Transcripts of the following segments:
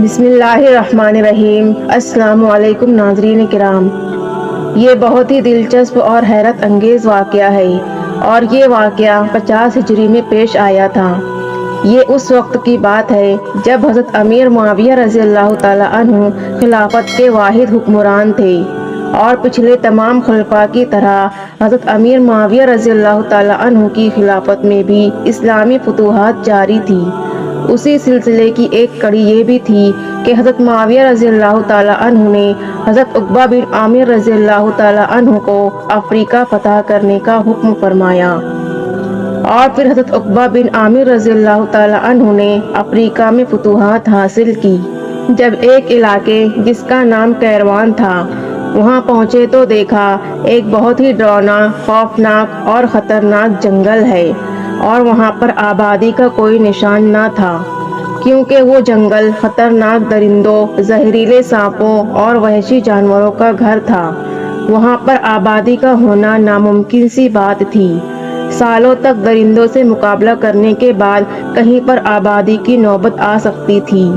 بسم اللہ الرحمن الرحیم۔ السلام علیکم ناظرین کرام، یہ بہت ہی دلچسپ اور حیرت انگیز واقعہ ہے اور یہ واقعہ 50 ہجری میں پیش آیا تھا۔ یہ اس وقت کی بات ہے جب حضرت امیر معاویہ رضی اللہ تعالی عنہ خلافت کے واحد حکمران تھے اور پچھلے تمام خلفاء کی طرح حضرت امیر معاویہ رضی اللہ تعالی عنہ کی خلافت میں بھی اسلامی فتوحات جاری تھی۔ اسی سلسلے کی ایک کڑی یہ بھی تھی کہ حضرت معاویہ رضی اللہ تعالی عنہ نے حضرت عقبہ بن عامر رضی اللہ تعالی عنہ کو افریقہ فتح کرنے کا حکم فرمایا، اور پھر حضرت عقبہ بن عامر رضی اللہ تعالی عنہ نے افریقہ میں فتوحات حاصل کی۔ جب ایک علاقے جس کا نام کیروان تھا وہاں پہنچے تو دیکھا ایک بہت ہی ڈراؤنا، خوفناک اور خطرناک جنگل ہے، اور وہاں پر آبادی کا کوئی نشان نہ تھا، کیونکہ وہ جنگل خطرناک درندوں، زہریلے سانپوں اور وحشی جانوروں کا گھر تھا۔ وہاں پر آبادی کا ہونا ناممکن سی بات تھی۔ سالوں تک درندوں سے مقابلہ کرنے کے بعد کہیں پر آبادی کی نوبت آ سکتی تھی،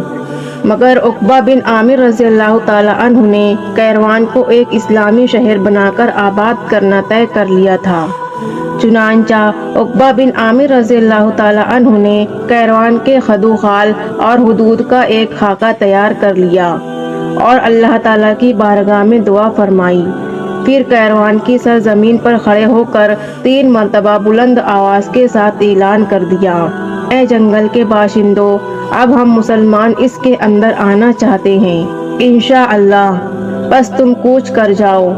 مگر عقبہ بن عامر رضی اللہ تعالی عنہ نے کیروان کو ایک اسلامی شہر بنا کر آباد کرنا طے کر لیا تھا۔ چنانچہ عقبہ بن عامر رضی اللہ تعالی عنہ نے کیروان کے خد و خال اور حدود کا ایک خاکہ تیار کر لیا اور اللہ تعالیٰ کی بارگاہ میں دعا فرمائی۔ پھر کیروان کی سرزمین پر کھڑے ہو کر 3 مرتبہ بلند آواز کے ساتھ اعلان کر دیا، اے جنگل کے باشندوں، اب ہم مسلمان اس کے اندر آنا چاہتے ہیں، انشاءاللہ، بس تم کوچ کر جاؤ،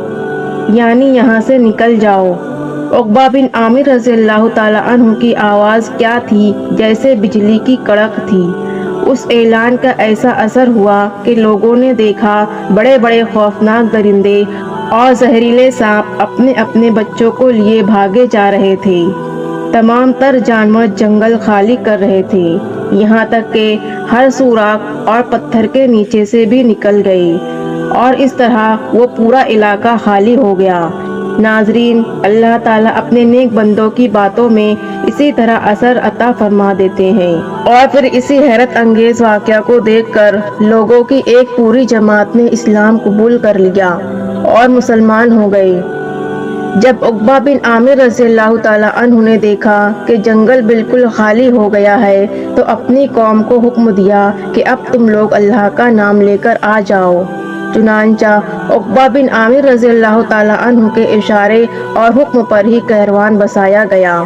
یعنی یہاں سے نکل جاؤ۔ عقبہ بن عامر رضی اللہ تعالی عنہ کی آواز کیا تھی، جیسے بجلی کی کڑک تھی۔ اس اعلان کا ایسا اثر ہوا کہ لوگوں نے دیکھا بڑے بڑے خوفناک درندے اور زہریلے سانپ اپنے اپنے بچوں کو لیے بھاگے جا رہے تھے۔ تمام تر جانور جنگل خالی کر رہے تھے، یہاں تک کہ ہر سوراخ اور پتھر کے نیچے سے بھی نکل گئے، اور اس طرح وہ پورا علاقہ خالی ہو گیا۔ ناظرین، اللہ تعالیٰ اپنے نیک بندوں کی باتوں میں اسی طرح اثر عطا فرما دیتے ہیں، اور پھر اسی حیرت انگیز واقعہ کو دیکھ کر لوگوں کی ایک پوری جماعت نے اسلام قبول کر لیا اور مسلمان ہو گئے۔ جب عقبہ بن عامر رضی اللہ تعالی عنہ نے دیکھا کہ جنگل بالکل خالی ہو گیا ہے تو اپنی قوم کو حکم دیا کہ اب تم لوگ اللہ کا نام لے کر آ جاؤ۔ چنانچہ عقبہ بن عامر رضی اللہ تعالی عنہ کے اشارے اور حکم پر ہی کیروان بسایا گیا۔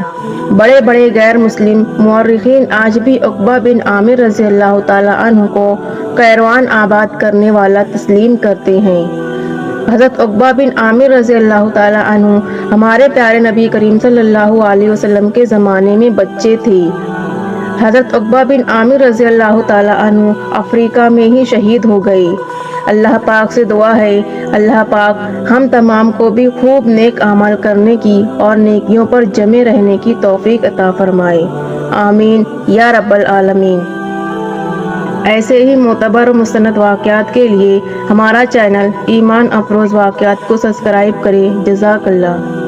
بڑے بڑے غیر مسلم مورخین آج بھی عقبہ بن عامر رضی اللہ تعالی عنہ کو کیروان آباد کرنے والا تسلیم کرتے ہیں۔ حضرت عقبہ بن عامر رضی اللہ تعالی عنہ ہمارے پیارے نبی کریم صلی اللہ علیہ وسلم کے زمانے میں بچے تھے۔ حضرت عقبہ بن عامر رضی اللہ تعالی عنہ افریقہ میں ہی شہید ہو گئے۔ اللہ پاک سے دعا ہے اللہ پاک ہم تمام کو بھی خوب نیک اعمال کرنے کی اور نیکیوں پر جمے رہنے کی توفیق عطا فرمائے، آمین یا رب العالمین۔ ایسے ہی معتبر و مستند واقعات کے لیے ہمارا چینل ایمان افروز واقعات کو سبسکرائب کریں۔ جزاک اللہ۔